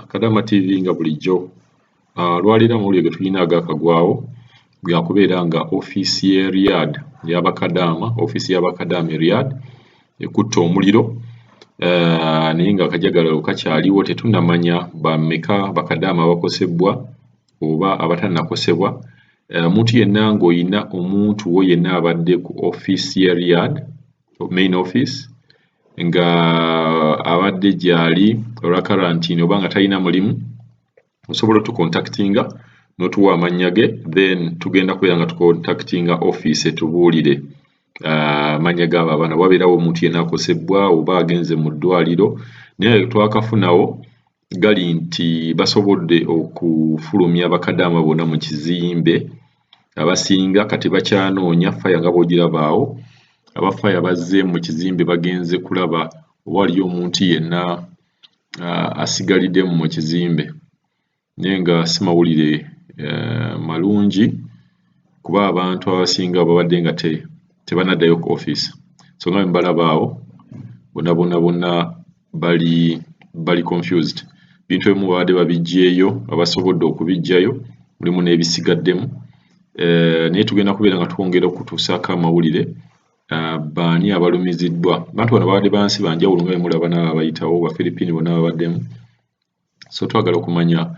Kadaama TV nga bulijjo. Lwalira amawulire ge tulina agakagwawo gakubeera nga offisi ye Riyad offisi Yabakadaama Riyad ekutte omuliro, naye nga akajagalalo kakyaliwo, tetunnamanya bameka bakadaama abakosebwa oba abatannakosebwa. Omuntu yenna ng'olina omuntu wo yenna abadde ku offisi ye Riyad main office nga abadde gyali olwa quarantine oba nga talina mulimu, osobola otucontactinga n'otuwa amannya ge, then tugenda kubeera nga tucontactinga office etubuulire amannya g'abo abaana wabeerawo omuntu yenna akosebwa oba agenze mu ddwaliro. Naye twakafunawo gali nti basobodde okufulumya bakadaama bonna mu kizimbe, abasinga kati bakyanoonya fire nga bw'ogirabaawo. Abafaya bazze mu kizimbe bagenze kulaba oba waliyo omuntu yenna asigaliddemu mu kizimbe, naye nga si mawulire malungi kuba abantu abasinga babadde nga tebannaddayo ku offisi. So nga mbalabaawo bonna bali confused. Bintu ebimu babadde babiggyeeyo, abasobodde okubiggyayo mulimu n'ebisigaddemu, naye tugenda kubeera nga twongera okutuusaako amawulire baani abalumiziddwa. Abantu bano babadde bansi banjawulo nga bemulaba n'abo abayitawo, Bafiripini bonna babaddemu. So twagala okumanya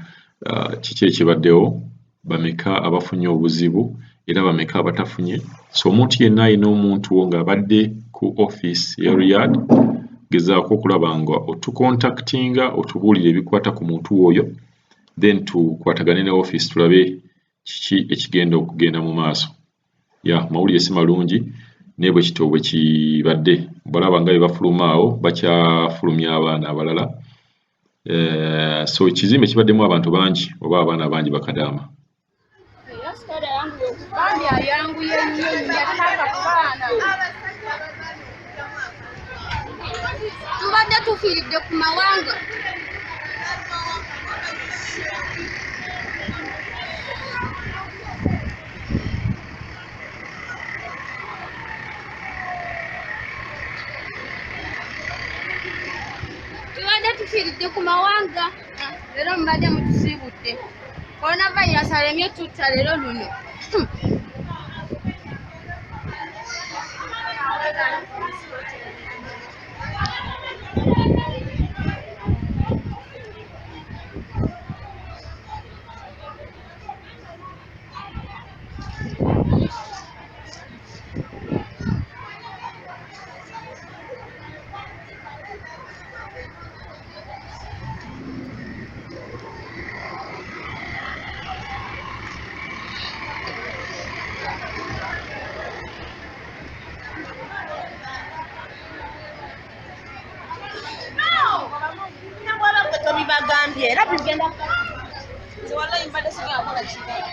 kiki ekibaddewo, bameka abafunye obuzibu era bameka abatafunye. So omuntu yenna alina omuntu wo ng'abadde ku offisi ya Riyad, gezaako okulaba nga otucontactinga otubuulire ebikwata ku muntu oyo, then tukwatagane ne offisi tulabe kiki ekigenda okugenda mu maaso. Mawulire si malungi naye bwe kityo bwe kibadde. Balaba nga bwe bafuluma awo bakyafulumya abaana abalala. So ekizimbe kibaddemu abantu bangi oba abaana bangi bakadaama. Tubadde tufiiridde ku mawanga. Tufiiridde ku mawanga, leero mubadde mutusiibudde. Coronavirus alemye tutta leero luno. Era bigenda wala imbada singa akola kibala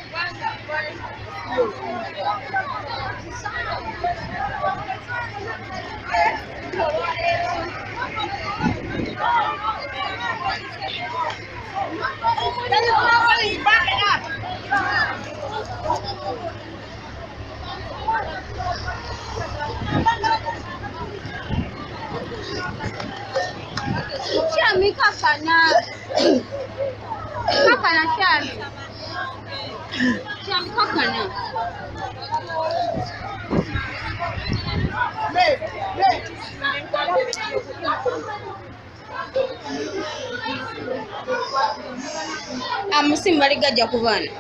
kakana kyami kakana amusimu bali gajja ku baana.